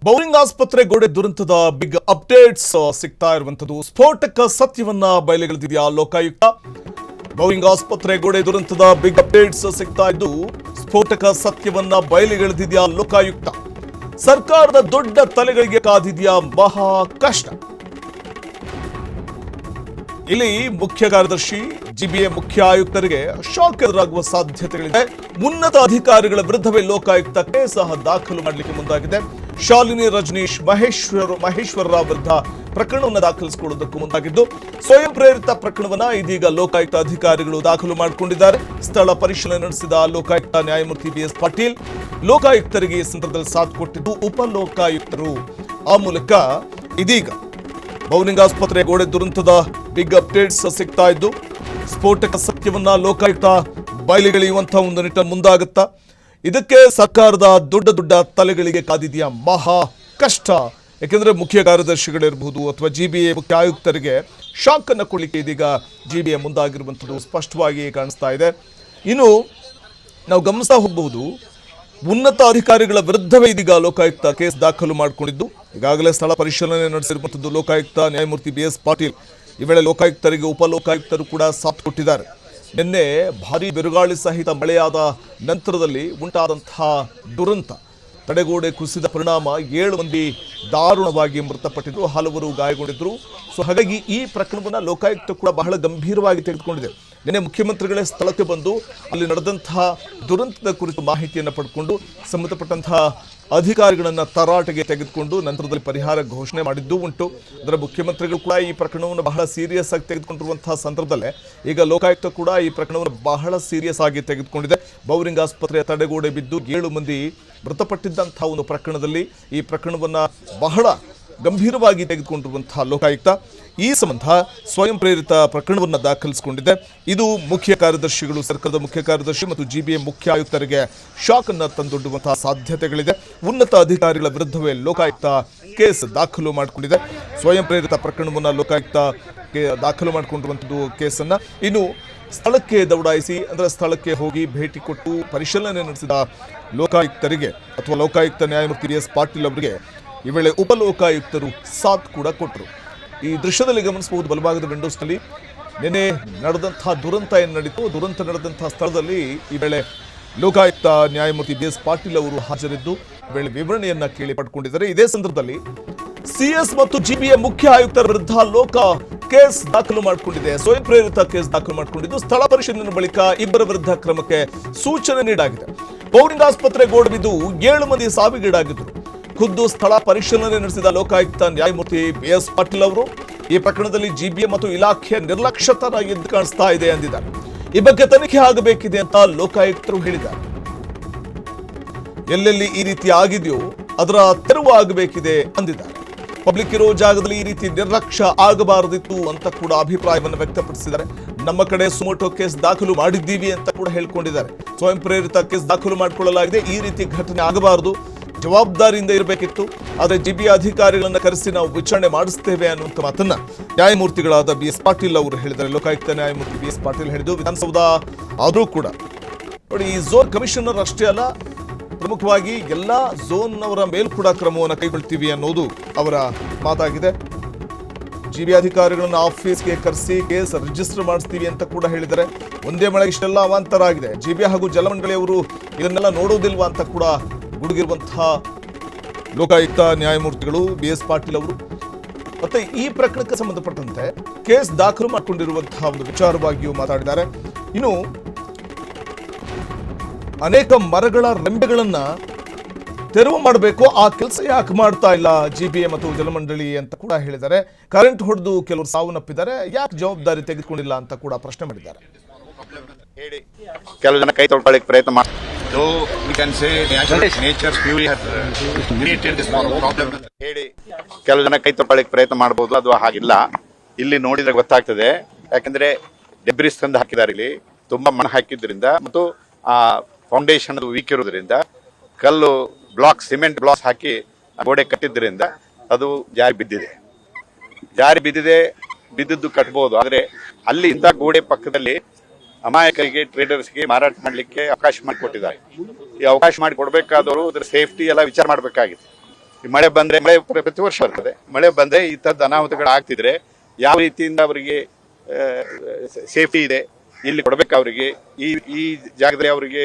Bowring ಆಸ್ಪತ್ರೆ ಗೋಡೆ ದುರಂತದ ಬಿಗ್ ಅಪ್ಡೇಟ್ಸ್ ಸಿಗ್ತಾ ಇರುವಂತದ್ದು. ಸ್ಫೋಟಕ ಸತ್ಯವನ್ನ ಬಯಲಿಗೆಳೆದಿದೆಯಾ ಲೋಕಾಯುಕ್ತ. ಬೌರಿಂಗ್ ಆಸ್ಪತ್ರೆ ಗೋಡೆ ದುರಂತದ ಬಿಗ್ ಅಪ್ಡೇಟ್ಸ್ ಸಿಗ್ತಾ ಇದ್ದು ಸ್ಫೋಟಕ ಸತ್ಯವನ್ನ ಬಯಲಿಗೆಳೆದಿದೆಯಾ ಲೋಕಾಯುಕ್ತ. ಸರ್ಕಾರದ ದೊಡ್ಡ ತಲೆಗಳಿಗೆ ಕಾದಿದೆಯಾ ಮಹಾ ಕಷ್ಟ. ಇಲ್ಲಿ ಮುಖ್ಯ ಕಾರ್ಯದರ್ಶಿ ಜಿಬಿಎ ಮುಖ್ಯ ಆಯುಕ್ತರಿಗೆ ಶಾಕ್ ಎದುರಾಗುವ ಸಾಧ್ಯತೆಗಳಿದೆ. ಉನ್ನತ ಅಧಿಕಾರಿಗಳ ವಿರುದ್ಧವೇ ಲೋಕಾಯುಕ್ತ ಕೇಸ್ ದಾಖಲು ಮಾಡಲಿಕ್ಕೆ ಮುಂದಾಗಿದೆ. ಶಾಲಿನಿ ರಜನೀಶ್ ಮಹೇಶ್ವರರಾವ್ ವಿರುದ್ಧ ಪ್ರಕರಣವನ್ನು ದಾಖಲಿಸಿಕೊಳ್ಳುವುದಕ್ಕೂ ಮುಂದಾಗಿದ್ದು ಸ್ವಯಂ ಪ್ರೇರಿತ ಪ್ರಕರಣವನ್ನ ಇದೀಗ ಲೋಕಾಯುಕ್ತ ಅಧಿಕಾರಿಗಳು ದಾಖಲು ಮಾಡಿಕೊಂಡಿದ್ದಾರೆ. ಸ್ಥಳ ಪರಿಶೀಲನೆ ನಡೆಸಿದ ಲೋಕಾಯುಕ್ತ ನ್ಯಾಯಮೂರ್ತಿ ಬಿಎಸ್ ಪಾಟೀಲ್ ಲೋಕಾಯುಕ್ತರಿಗೆ ಈ ಸಂದರ್ಭದಲ್ಲಿ ಸಾಥ್ ಕೊಟ್ಟಿದ್ದು ಉಪ ಲೋಕಾಯುಕ್ತರು. ಆ ಮೂಲಕ ಇದೀಗ ಬೌರಿಂಗ್ ಆಸ್ಪತ್ರೆ ಗೋಡೆ ದುರಂತದ ಬಿಗ್ ಅಪ್ಡೇಟ್ಸ್ ಸಿಗ್ತಾ ಇದ್ದು ಸ್ಫೋಟಕ ಸತ್ಯವನ್ನ ಲೋಕಾಯುಕ್ತ ಬಯಲಿಗೆಳೆಯುವಂತಹ ಒಂದು ನಿಟ್ಟಿನಲ್ಲಿ ಮುಂದಾಗುತ್ತಾ. ಇದಕ್ಕೆ ಸರ್ಕಾರದ ದೊಡ್ಡ ತಲೆಗಳಿಗೆ ಕಾದಿದೆಯಾ ಮಹಾ ಕಷ್ಟ. ಯಾಕೆಂದ್ರೆ ಮುಖ್ಯ ಕಾರ್ಯದರ್ಶಿಗಳಿರಬಹುದು ಅಥವಾ ಜಿಬಿಎ ಮುಖ್ಯ ಆಯುಕ್ತರಿಗೆ ಶಾಕ್ ಅನ್ನು ಕೊಡಲಿಕ್ಕೆ ಇದೀಗ ಜಿಬಿಎ ಮುಂದಾಗಿರುವಂಥದ್ದು ಸ್ಪಷ್ಟವಾಗಿ ಕಾಣಿಸ್ತಾ ಇದೆ. ಇನ್ನು ನಾವು ಗಮನಿಸ್ತಾ ಹೋಗಬಹುದು, ಉನ್ನತ ಅಧಿಕಾರಿಗಳ ವಿರುದ್ಧವೇ ಇದೀಗ ಲೋಕಾಯುಕ್ತ ಕೇಸ್ ದಾಖಲು ಮಾಡಿಕೊಂಡಿದ್ದು ಈಗಾಗಲೇ ಸ್ಥಳ ಪರಿಶೀಲನೆ ನಡೆಸಿರುವಂಥದ್ದು ಲೋಕಾಯುಕ್ತ ನ್ಯಾಯಮೂರ್ತಿ ಬಿಎಸ್ ಪಾಟೀಲ್. ಈ ವೇಳೆ ಲೋಕಾಯುಕ್ತರಿಗೆ ಉಪ ಲೋಕಾಯುಕ್ತರು ಕೂಡ ಸಾಥ್ ಕೊಟ್ಟಿದ್ದಾರೆ. ನಿನ್ನೆ ಭಾರೀ ಬಿರುಗಾಳಿ ಸಹಿತ ಮಳೆಯಾದ ನಂತರದಲ್ಲಿ ಉಂಟಾದಂತಹ ದುರಂತ, ತಡೆಗೋಡೆ ಕುಸಿದ ಪರಿಣಾಮ 7 ಮಂದಿ ದಾರುಣವಾಗಿ ಮೃತಪಟ್ಟಿದ್ರು, ಹಲವರು ಗಾಯಗೊಂಡಿದ್ರು. ಸೊ ಹಾಗಾಗಿ ಈ ಪ್ರಕರಣವನ್ನು ಲೋಕಾಯುಕ್ತ ಕೂಡ ಬಹಳ ಗಂಭೀರವಾಗಿ ತೆಗೆದುಕೊಂಡಿದೆ. ನಿನ್ನೆ ಮುಖ್ಯಮಂತ್ರಿಗಳೇ ಸ್ಥಳಕ್ಕೆ ಬಂದು ಅಲ್ಲಿ ನಡೆದಂತಹ ದುರಂತದ ಕುರಿತು ಮಾಹಿತಿಯನ್ನು ಪಡ್ಕೊಂಡು ಸಂಬಂಧಪಟ್ಟಂತಹ ಅಧಿಕಾರಿಗಳನ್ನ ತರಾಟೆಗೆ ತೆಗೆದುಕೊಂಡು ನಂತರದಲ್ಲಿ ಪರಿಹಾರ ಘೋಷಣೆ ಮಾಡಿದ್ದೂ ಉಂಟು. ಅದರ ಮುಖ್ಯಮಂತ್ರಿಗಳು ಕೂಡ ಈ ಪ್ರಕರಣವನ್ನು ಬಹಳ ಸೀರಿಯಸ್ ಆಗಿ ತೆಗೆದುಕೊಂಡಿರುವಂತಹ ಸಂದರ್ಭದಲ್ಲಿ ಈಗ ಲೋಕಾಯುಕ್ತ ಕೂಡ ಈ ಪ್ರಕರಣವನ್ನು ಬಹಳ ಸೀರಿಯಸ್ ಆಗಿ ತೆಗೆದುಕೊಂಡಿದೆ. ಬೌರಿಂಗ್ ಆಸ್ಪತ್ರೆಯ ತಡೆಗೋಡೆ ಬಿದ್ದು 7 ಮಂದಿ ಮೃತಪಟ್ಟಿದ್ದಂತಹ ಒಂದು ಪ್ರಕರಣದಲ್ಲಿ ಈ ಪ್ರಕರಣವನ್ನು ಬಹಳ ಗಂಭೀರವಾಗಿ ತೆಗೆದುಕೊಂಡಿರುವಂತಹ ಲೋಕಾಯುಕ್ತ ಈ ಸಂಬಂಧ ಸ್ವಯಂ ಪ್ರೇರಿತ ಪ್ರಕರಣವನ್ನು ದಾಖಲಿಸಿಕೊಂಡಿದೆ. ಇದು ಮುಖ್ಯ ಕಾರ್ಯದರ್ಶಿಗಳು, ಸರ್ಕಾರದ ಮುಖ್ಯ ಕಾರ್ಯದರ್ಶಿ ಮತ್ತು ಜಿಬಿಎ ಮುಖ್ಯ ಆಯುಕ್ತರಿಗೆ ಶಾಕ್ ಅನ್ನು ತಂದೊಡ್ಡುವಂತಹ ಸಾಧ್ಯತೆಗಳಿದೆ. ಉನ್ನತ ಅಧಿಕಾರಿಗಳ ವಿರುದ್ಧವೇ ಲೋಕಾಯುಕ್ತ ಕೇಸ್ ದಾಖಲು ಮಾಡಿಕೊಂಡಿದೆ. ಸ್ವಯಂ ಪ್ರೇರಿತ ಪ್ರಕರಣವನ್ನು ಲೋಕಾಯುಕ್ತ ದಾಖಲು ಮಾಡಿಕೊಂಡಿರುವಂಥದ್ದು ಕೇಸನ್ನು ಇನ್ನು ಸ್ಥಳಕ್ಕೆ ದೌಡಾಯಿಸಿ, ಅಂದರೆ ಸ್ಥಳಕ್ಕೆ ಹೋಗಿ ಭೇಟಿ ಕೊಟ್ಟು ಪರಿಶೀಲನೆ ನಡೆಸಿದ ಲೋಕಾಯುಕ್ತರಿಗೆ ಅಥವಾ ಲೋಕಾಯುಕ್ತ ನ್ಯಾಯಮೂರ್ತಿ ಬಿಎಸ್ ಪಾಟೀಲ್ ಅವರಿಗೆ ಈ ವೇಳೆ ಉಪ ಲೋಕಾಯುಕ್ತರು ಸಾಥ್ ಕೂಡ ಕೊಟ್ಟರು. ಈ ದೃಶ್ಯದಲ್ಲಿ ಗಮನಿಸಬಹುದು, ಬಲಭಾಗದ ವಿಂಡೋಸ್ನಲ್ಲಿ ನಿನ್ನೆ ನಡೆದಂತಹ ದುರಂತ ಏನು ನಡೀತು, ದುರಂತ ನಡೆದಂತಹ ಸ್ಥಳದಲ್ಲಿ ಈ ವೇಳೆ ಲೋಕಾಯುಕ್ತ ನ್ಯಾಯಮೂರ್ತಿ ಬಿಎಸ್ ಪಾಟೀಲ್ ಅವರು ಹಾಜರಿದ್ದು ವೇಳೆ ವಿವರಣೆಯನ್ನ ಕೇಳಿ ಪಡ್ಕೊಂಡಿದ್ದಾರೆ. ಇದೇ ಸಂದರ್ಭದಲ್ಲಿ ಸಿಎಸ್ ಮತ್ತು ಜಿಬಿಎ ಮುಖ್ಯ ಆಯುಕ್ತರ ವಿರುದ್ಧ ಲೋಕ ಕೇಸ್ ದಾಖಲು ಮಾಡಿಕೊಂಡಿದೆ. ಸ್ವಯಂ ಪ್ರೇರಿತ ಕೇಸ್ ದಾಖಲು ಮಾಡಿಕೊಂಡಿದ್ದು ಸ್ಥಳ ಪರಿಶೀಲನೆ ಬಳಿಕ ಇಬ್ಬರ ವಿರುದ್ಧ ಕ್ರಮಕ್ಕೆ ಸೂಚನೆ ನೀಡಲಾಗಿದೆ. ಬೌರಿಂಗ್ ಆಸ್ಪತ್ರೆ ಗೋಡೆ ಬಿದ್ದು 7 ಮಂದಿ ಸಾವಿಗೀಡಾಗಿದ್ದರು. ಖುದ್ದು ಸ್ಥಳ ಪರಿಶೀಲನೆ ನಡೆಸಿದ ಲೋಕಾಯುಕ್ತ ನ್ಯಾಯಮೂರ್ತಿ ಬಿಎಸ್ ಪಾಟೀಲ್ ಅವರು ಈ ಪ್ರಕರಣದಲ್ಲಿ ಜಿಬಿಎ ಮತ್ತು ಇಲಾಖೆ ನಿರ್ಲಕ್ಷ್ಯತನ ಎದ್ದು ಕಾಣಿಸ್ತಾ ಇದೆ ಎಂದಿದ್ದಾರೆ. ಈ ಬಗ್ಗೆ ತನಿಖೆ ಆಗಬೇಕಿದೆ ಅಂತ ಲೋಕಾಯುಕ್ತರು ಹೇಳಿದ್ದಾರೆ. ಎಲ್ಲೆಲ್ಲಿ ಈ ರೀತಿ ಆಗಿದೆಯೋ ಅದರ ತೆರವು ಆಗಬೇಕಿದೆ ಅಂದಿದ್ದಾರೆ. ಪಬ್ಲಿಕ್ ಇರೋ ಜಾಗದಲ್ಲಿ ಈ ರೀತಿ ನಿರ್ಲಕ್ಷ್ಯ ಆಗಬಾರದಿತ್ತು ಅಂತ ಕೂಡ ಅಭಿಪ್ರಾಯವನ್ನು ವ್ಯಕ್ತಪಡಿಸಿದ್ದಾರೆ. ನಮ್ಮ ಕಡೆ ಸುಮೋಟೋ ಕೇಸ್ ದಾಖಲು ಮಾಡಿದ್ದೀವಿ ಅಂತ ಕೂಡ ಹೇಳ್ಕೊಂಡಿದ್ದಾರೆ. ಸ್ವಯಂ ಪ್ರೇರಿತ ಕೇಸ್ ದಾಖಲು ಮಾಡಿಕೊಳ್ಳಲಾಗಿದೆ, ಈ ರೀತಿ ಘಟನೆ ಆಗಬಾರದು, ಜವಾಬ್ದಾರಿಯಿಂದ ಇರಬೇಕಿತ್ತು. ಆದರೆ ಜಿಬಿಎ ಅಧಿಕಾರಿಗಳನ್ನ ಕರೆಸಿ ನಾವು ವಿಚಾರಣೆ ಮಾಡಿಸ್ತೇವೆ ಅನ್ನುವಂಥ ಮಾತನ್ನ ನ್ಯಾಯಮೂರ್ತಿಗಳಾದ ಬಿಎಸ್ ಪಾಟೀಲ್ ಅವರು ಹೇಳಿದ್ದಾರೆ. ಲೋಕಾಯುಕ್ತ ನ್ಯಾಯಮೂರ್ತಿ ಬಿಎಸ್ ಪಾಟೀಲ್ ಹೇಳಿದ್ದು ವಿಧಾನಸೌಧ ಆದರೂ ಕೂಡ ನೋಡಿ, ಈ ಝೋನ್ ಕಮಿಷನರ್ ಅಷ್ಟೇ ಅಲ್ಲ, ಪ್ರಮುಖವಾಗಿ ಎಲ್ಲ ಝೋನ್ನವರ ಮೇಲೂ ಕೂಡ ಕ್ರಮವನ್ನು ಕೈಗೊಳ್ತೀವಿ ಅನ್ನೋದು ಅವರ ಮಾತಾಗಿದೆ. ಜಿಬಿಎ ಅಧಿಕಾರಿಗಳನ್ನ ಆಫೀಸ್ಗೆ ಕರೆಸಿ ಕೇಸ್ ರಿಜಿಸ್ಟರ್ ಮಾಡಿಸ್ತೀವಿ ಅಂತ ಕೂಡ ಹೇಳಿದ್ದಾರೆ. ಒಂದೇ ಮಳೆ ಇಷ್ಟೆಲ್ಲ ಅವಾಂತರ ಆಗಿದೆ, ಜಿಬಿಎ ಹಾಗೂ ಜಲಮಂಡಳಿಯವರು ಇದನ್ನೆಲ್ಲ ನೋಡೋದಿಲ್ವಾ ಅಂತ ಕೂಡ ಗುಡುಗಿರುವಂತಹ ಲೋಕಾಯುಕ್ತ ನ್ಯಾಯಮೂರ್ತಿಗಳು ಬಿಎಸ್ ಪಾಟೀಲ್ ಅವರು ಮತ್ತೆ ಈ ಪ್ರಕರಣಕ್ಕೆ ಸಂಬಂಧಪಟ್ಟಂತೆ ಕೇಸ್ ದಾಖಲು ಮಾಡಿಕೊಂಡಿರುವಂತಹ ಒಂದು ವಿಚಾರವಾಗಿಯೂ ಮಾತಾಡಿದ್ದಾರೆ. ಇನ್ನು ಅನೇಕ ಮರಗಳ ರೆಂಬೆಗಳನ್ನ ತೆರವು ಮಾಡಬೇಕು, ಆ ಕೆಲಸ ಯಾಕೆ ಮಾಡ್ತಾ ಇಲ್ಲ ಜಿಬಿಎ ಮತ್ತು ಜಲಮಂಡಳಿ ಅಂತ ಕೂಡ ಹೇಳಿದ್ದಾರೆ. ಕರೆಂಟ್ ಹೊಡೆದು ಕೆಲವರು ಸಾವನ್ನಪ್ಪಿದ್ದಾರೆ, ಯಾಕೆ ಜವಾಬ್ದಾರಿ ತೆಗೆದುಕೊಂಡಿಲ್ಲ ಅಂತ ಕೂಡ ಪ್ರಶ್ನೆ ಮಾಡಿದ್ದಾರೆ. ಕೆಲವು ಜನ ಕೈ ತೊಳ್ಕೊಳ್ಳಿಕ್ಕೆ ಪ್ರಯತ್ನ ಮಾಡಿ ಕೆಲವು ಜನ ಕೈ ತೊಳ್ಕೊಳ್ಳಿಕ್ಕೆ ಪ್ರಯತ್ನ ಮಾಡಬಹುದು, ಅದು ಹಾಗಿಲ್ಲ. ಇಲ್ಲಿ ನೋಡಿದ್ರೆ ಗೊತ್ತಾಗ್ತದೆ. ಯಾಕಂದ್ರೆ ಡೆಬ್ರಿಸ್ ತಂದು ಹಾಕಿದ್ದಾರೆ. ಇಲ್ಲಿ ತುಂಬಾ ಮಣ್ಣು ಹಾಕಿದ್ರಿಂದ ಮತ್ತು ಆ ಫೌಂಡೇಶನ್ ಅದು ವೀಕ್ ಇರೋದ್ರಿಂದ ಕಲ್ಲು ಬ್ಲಾಕ್, ಸಿಮೆಂಟ್ ಬ್ಲಾಕ್ಸ್ ಹಾಕಿ ಗೋಡೆ ಕಟ್ಟಿದ್ರಿಂದ ಅದು ಜಾರಿ ಬಿದ್ದಿದೆ. ಬಿದ್ದಿದ್ದು ಕಟ್ಬಹುದು. ಆದ್ರೆ ಅಲ್ಲಿ ಇಂಥ ಗೋಡೆ ಪಕ್ಕದಲ್ಲಿ ಅಮಾಯಕರಿಗೆ, ಟ್ರೇಡರ್ಸ್ಗೆ ಮಾರಾಟ ಮಾಡಲಿಕ್ಕೆ ಅವಕಾಶ ಮಾಡಿಕೊಟ್ಟಿದ್ದಾರೆ. ಈ ಅವಕಾಶ ಮಾಡಿಕೊಡ್ಬೇಕಾದವರು ಅದ್ರ ಸೇಫ್ಟಿ ಎಲ್ಲ ವಿಚಾರ ಮಾಡಬೇಕಾಗಿತ್ತು. ಈ ಮಳೆ ಬಂದ್ರೆ ಪ್ರತಿ ವರ್ಷ ಬರ್ತದೆ. ಮಳೆ ಬಂದ್ರೆ ಈ ತರದ ಅನಾಹುತಗಳು ಆಗ್ತಿದ್ರೆ ಯಾವ ರೀತಿಯಿಂದ ಅವರಿಗೆ ಸೇಫ್ಟಿ ಇದೆ, ಇಲ್ಲಿ ಕೊಡ್ಬೇಕಾ ಅವರಿಗೆ, ಈ ಜಾಗದಲ್ಲಿ ಅವರಿಗೆ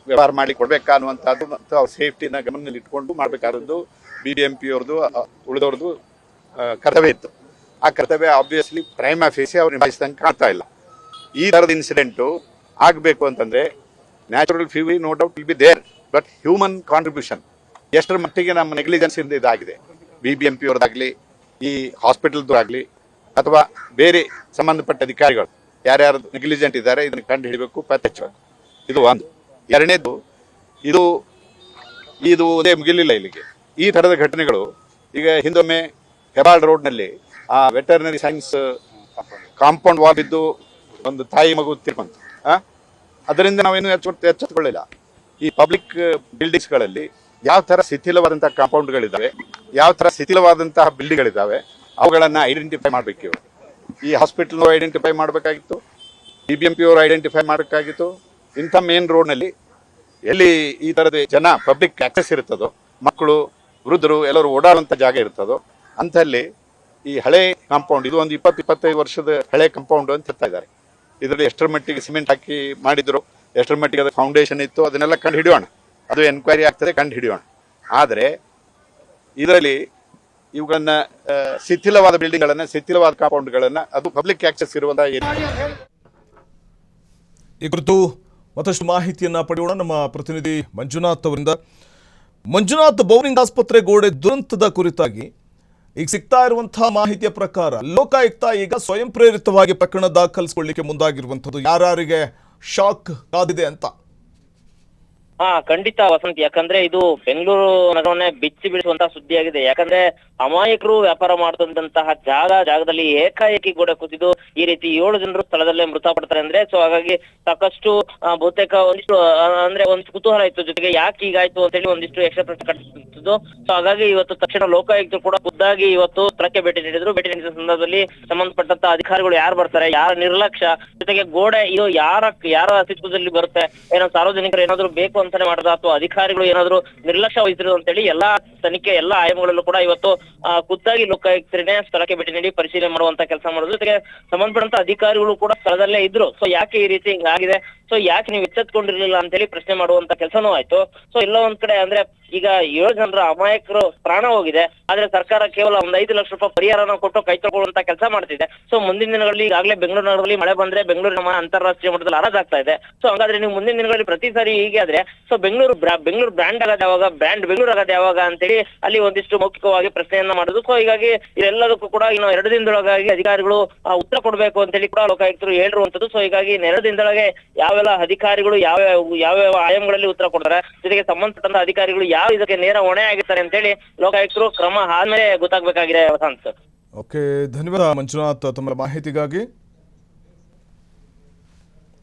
ವ್ಯವಹಾರ ಮಾಡಿ ಕೊಡ್ಬೇಕಾ ಅನ್ನುವಂಥದ್ದು ಮತ್ತು ಅವ್ರ ಸೇಫ್ಟಿನ ಗಮನದಲ್ಲಿ ಇಟ್ಕೊಂಡು ಮಾಡಬೇಕಾದದ್ದು BBMP ಅವ್ರದ್ದು ಉಳಿದವ್ರದ್ದು ಕರ್ತವ್ಯ ಇತ್ತು. ಆ ಕರ್ತವ್ಯ ಆಬ್ವಿಯಸ್ಲಿ ಪ್ರೈಮಾ ಫೇಸಿ ಅವ್ರು ನಿಭಾಯಿಸಿದಂಗೆ ಕಾಣ್ತಾ ಇಲ್ಲ. ಈ ಥರದ ಇನ್ಸಿಡೆಂಟು ಆಗಬೇಕು ಅಂತಂದರೆ natural fury no doubt will be there, but human contribution ಎಷ್ಟರ ಮಟ್ಟಿಗೆ ನಮ್ಮ ನೆಗ್ಲಿಜೆನ್ಸಿಂದ ಇದಾಗಿದೆ, BBMP ಅವ್ರದ್ದಾಗಲಿ, ಈ ಹಾಸ್ಪಿಟಲ್ದು ಆಗಲಿ, ಅಥವಾ ಬೇರೆ ಸಂಬಂಧಪಟ್ಟ ಅಧಿಕಾರಿಗಳು ಯಾರ್ಯಾರು ನೆಗ್ಲಿಜೆಂಟ್ ಇದ್ದಾರೆ ಇದನ್ನು ಕಂಡು ಹಿಡಿಬೇಕು, ಪತ್ತೆ ಹಚ್ಚಬೇಕು. ಇದು ಒಂದು. ಎರಡನೇದು, ಇದು ಅದೇ ಮುಗಿಲಿಲ್ಲ ಇಲ್ಲಿಗೆ. ಈ ಥರದ ಘಟನೆಗಳು ಈಗ ಹಿಂದೊಮ್ಮೆ ಹೆಬ್ಬಾಳ್ ರೋಡ್ನಲ್ಲಿ ಆ ವೆಟರ್ನರಿ ಸೈನ್ಸ್ ಕಾಂಪೌಂಡ್ ವಾಲ್ ಇದ್ದು ಒಂದು ತಾಯಿ ಮಗು ತೀರ್ಕೊಂತು. ಅದರಿಂದ ನಾವೇನು ಎಚ್ಚೆತ್ತುಕೊಳ್ಳಿಲ್ಲ. ಈ ಪಬ್ಲಿಕ್ ಬಿಲ್ಡಿಂಗ್ಸ್ಗಳಲ್ಲಿ ಯಾವ ಥರ ಶಿಥಿಲವಾದಂತಹ ಕಾಂಪೌಂಡ್ಗಳಿದ್ದಾವೆ, ಯಾವ ಥರ ಶಿಥಿಲವಾದಂತಹ ಬಿಲ್ಡಿಂಗ್ಗಳಿದ್ದಾವೆ, ಅವುಗಳನ್ನು ಐಡೆಂಟಿಫೈ ಮಾಡಬೇಕು. ಈ ಹಾಸ್ಪಿಟಲ್ನವರು ಐಡೆಂಟಿಫೈ ಮಾಡಬೇಕಾಗಿತ್ತು, BBMP ಅವರು ಐಡೆಂಟಿಫೈ ಮಾಡಬೇಕಾಗಿತ್ತು. ಇಂಥ ಮೇನ್ ರೋಡ್ನಲ್ಲಿ ಎಲ್ಲಿ ಈ ಥರದ ಜನ ಪಬ್ಲಿಕ್ ಆಕ್ಸೆಸ್ ಇರ್ತದೋ, ಮಕ್ಕಳು, ವೃದ್ಧರು ಎಲ್ಲರೂ ಓಡಾಡುವಂಥ ಜಾಗ ಇರ್ತದೋ ಅಂಥಲ್ಲಿ ಈ ಹಳೆ ಕಾಂಪೌಂಡ್, ಇದು ಒಂದು 20-25 ವರ್ಷದ ಹಳೆ ಕಾಂಪೌಂಡ್ ಅಂತ ಹೇಳ್ತಾ ಇದ್ದಾರೆ. ಇದರಲ್ಲಿ ಎಷ್ಟರ ಮಟ್ಟಿಗೆ ಸಿಮೆಂಟ್ ಹಾಕಿ ಮಾಡಿದ್ರು, ಎಷ್ಟರ ಮಟ್ಟಿಗೆ ಅದು ಫೌಂಡೇಶನ್ ಇತ್ತು, ಅದನ್ನೆಲ್ಲ ಕಂಡು ಹಿಡಿಯೋಣ. ಅದು ಎನ್ಕ್ವೈರಿ ಆಗ್ತದೆ, ಕಂಡು ಹಿಡಿಯೋಣ. ಆದರೆ ಇದರಲ್ಲಿ ಇವುಗಳನ್ನ ಶಿಥಿಲವಾದ ಬಿಲ್ಡಿಂಗ್ಗಳನ್ನು, ಶಿಥಿಲವಾದ ಕಾಂಪೌಂಡ್ಗಳನ್ನು, ಅದು ಪಬ್ಲಿಕ್ ಆಕ್ಸೆಸ್ ಇರುವಂಥ ಈ ಕುರಿತು ಮತ್ತಷ್ಟು ಮಾಹಿತಿಯನ್ನ ಪಡೆಯೋಣ ನಮ್ಮ ಪ್ರತಿನಿಧಿ ಮಂಜುನಾಥ್ ಅವರಿಂದ. ಮಂಜುನಾಥ್, ಬೌರಿಂಗ್ ಆಸ್ಪತ್ರೆ ಗೋಡೆ ದುರಂತದ ಕುರಿತಾಗಿ ಈಗ ಸಿಗ್ತಾ ಇರುವಂತಹ ಮಾಹಿತಿಯ ಪ್ರಕಾರ ಲೋಕಾಯುಕ್ತ ಈಗ ಸ್ವಯಂ ಪ್ರೇರಿತವಾಗಿ ಪ್ರಕರಣ ದಾಖಲಿಸಿಕೊಳ್ಳಿಕ್ಕೆ ಮುಂದಾಗಿರುವಂಥದ್ದು. ಯಾರ್ಯಾರಿಗೆ ಶಾಕ್ ಕಾದಿದೆ ಅಂತ? ಖಂಡಿತ ವಸಂತ್, ಯಾಕಂದ್ರೆ ಇದು ಬೆಂಗಳೂರು ನಗರವನ್ನೇ ಬಿಚ್ಚಿ ಬೀಳಿಸುವಂತಹ ಸುದ್ದಿಯಾಗಿದೆ. ಯಾಕಂದ್ರೆ ಅಮಾಯಕರು ವ್ಯಾಪಾರ ಮಾಡುತ್ತಿದ್ದಂತಹ ಜಾಗದಲ್ಲಿ ಏಕಾಏಕಿ ಗೋಡೆ ಕುಸಿದು ಈ ರೀತಿ 7 ಜನರು ಸ್ಥಳದಲ್ಲೇ ಮೃತಪಡ್ತಾರೆ ಅಂದ್ರೆ, ಸೊ ಹಾಗಾಗಿ ಸಾಕಷ್ಟು ಬಹುತೇಕ ಒಂದಿಷ್ಟು ಅಂದ್ರೆ ಒಂದು ಕುತೂಹಲ ಇತ್ತು. ಜೊತೆಗೆ ಯಾಕೆ ಹೀಗಾಯ್ತು ಅಂತ ಹೇಳಿ ಒಂದಿಷ್ಟು ಯಕ್ಷ ಪ್ರಶ್ನೆ ಕಟ್ಟಿದ್ದು. ಸೊ ಹಾಗಾಗಿ ಇವತ್ತು ತಕ್ಷಣ ಲೋಕಾಯುಕ್ತರು ಕೂಡ ಖುದ್ದಾಗಿ ಇವತ್ತು ಸ್ಥಳಕ್ಕೆ ಭೇಟಿ ನೀಡಿದ್ರು. ಭೇಟಿ ನೀಡಿದ ಸಂದರ್ಭದಲ್ಲಿ ಸಂಬಂಧಪಟ್ಟಂತ ಅಧಿಕಾರಿಗಳು ಯಾರು ಬರ್ತಾರೆ, ಯಾರ ನಿರ್ಲಕ್ಷ್ಯ, ಜೊತೆಗೆ ಗೋಡೆ ಇದು ಯಾರ ಅಸ್ತಿತ್ವದಲ್ಲಿ ಬರುತ್ತೆ, ಏನೋ ಸಾರ್ವಜನಿಕರು ಏನಾದ್ರು ಬೇಕು ಅಂತಾನೆ ಮಾಡಿದ ಅಥವಾ ಅಧಿಕಾರಿಗಳು ಏನಾದ್ರು ನಿರ್ಲಕ್ಷ್ಯ ವಹಿಸಿದ್ರು ಅಂತ ಹೇಳಿ ಎಲ್ಲಾ ತನಿಖೆ ಎಲ್ಲಾ ಆಯಾಮಗಳಲ್ಲೂ ಕೂಡ ಇವತ್ತು ಖುದ್ದಾಗಿ ಲೋಕಾಯುಕ್ತರನ್ನೇ ಸ್ಥಳಕ್ಕೆ ಭೇಟಿ ನೀಡಿ ಪರಿಶೀಲನೆ ಮಾಡುವಂತ ಕೆಲಸ ಮಾಡೋದು. ಜೊತೆಗೆ ಸಂಬಂಧಪಟ್ಟಂತ ಅಧಿಕಾರಿಗಳು ಕೂಡ ಸ್ಥಳದಲ್ಲೇ ಇದ್ರು. ಸೊ ಯಾಕೆ ಈ ರೀತಿ ಹಿಂಗಾಗಿದೆ, ಸೊ ಯಾಕೆ ನೀವು ಎಚ್ಚೆತ್ಕೊಂಡಿರ್ಲಿಲ್ಲ ಅಂತ ಹೇಳಿ ಪ್ರಶ್ನೆ ಮಾಡುವಂತ ಕೆಲಸನೂ ಆಯ್ತು. ಸೊ ಎಲ್ಲ ಒಂದ್ ಕಡೆ ಅಂದ್ರೆ ಈಗ 7 ಜನರ ಅಮಾಯಕರು ಪ್ರಾಣ ಹೋಗಿದೆ, ಆದ್ರೆ ಸರ್ಕಾರ ಕೇವಲ ಒಂದು 5 ಲಕ್ಷ ರೂಪಾಯಿ ಪರಿಹಾರನ ಕೊಟ್ಟು ಕೈ ತಗೊಳ್ಳುವಂತ ಕೆಲಸ ಮಾಡ್ತಿದೆ. ಸೊ ಮುಂದಿನ ದಿನಗಳಲ್ಲಿ ಈಗಾಗಲೇ ಬೆಂಗಳೂರು ನಗರದಲ್ಲಿ ಮಳೆ ಬಂದ್ರೆ ಬೆಂಗಳೂರಿನ ಅಂತಾರಾಷ್ಟ್ರೀಯ ಮಟ್ಟದಲ್ಲಿ ಹರಾಜಾಗ್ತಾ ಇದೆ. ಸೊ ಹಾಗಾದ್ರೆ ನೀವು ಮುಂದಿನ ದಿನಗಳಲ್ಲಿ ಪ್ರತಿ ಸಾರಿ ಹೀಗೆ ಆದ್ರೆ ಸೊ ಬೆಂಗಳೂರು ಬ್ರ್ಯಾಂಡ್ ಆಗೋದು ಯಾವಾಗ, ಬ್ರ್ಯಾಂಡ್ ಬೆಂಗಳೂರು ಆಗೋದು ಯಾವಾಗ ಅಂತೇಳಿ ಅಲ್ಲಿ ಒಂದಿಷ್ಟು ಮೌಖಿಕವಾಗಿ ಪ್ರಶ್ನೆಯನ್ನ ಮಾಡೋದು. ಸೊ ಹೀಗಾಗಿ ಇದೆಲ್ಲದಕ್ಕೂ ಕೂಡ ಇನ್ನು 2 ದಿನದೊಳಗಾಗಿ ಅಧಿಕಾರಿಗಳು ಉತ್ತರ ಕೊಡಬೇಕು ಅಂತ ಹೇಳಿ ಕೂಡ ಲೋಕಾಯುಕ್ತರು ಹೇಳಿರುವಂತದ್ದು. ಸೊ ಹೀಗಾಗಿ 2 ದಿನದೊಳಗೆ ಯಾವೆಲ್ಲ ಅಧಿಕಾರಿಗಳು ಯಾವ ಆಯಾಮಗಳಲ್ಲಿ ಉತ್ತರ ಕೊಡ್ತಾರೆ, ಜೊತೆಗೆ ಸಂಬಂಧಪಟ್ಟಂತ ಅಧಿಕಾರಿಗಳು ಯಾವ ಇದಕ್ಕೆ ನೇರ ಹೊಣೆ ಆಗಿರ್ತಾರೆ ಅಂತ ಹೇಳಿ ಲೋಕಾಯುಕ್ತರು ಕ್ರಮ ಆದ್ಮೇಲೆ ಗೊತ್ತಾಗಬೇಕಾಗಿದೆ ವಸಂತ್. ಓಕೆ, ಧನ್ಯವಾದ ಮಂಜುನಾಥ್ ತಮ್ಮ ಮಾಹಿತಿಗಾಗಿ.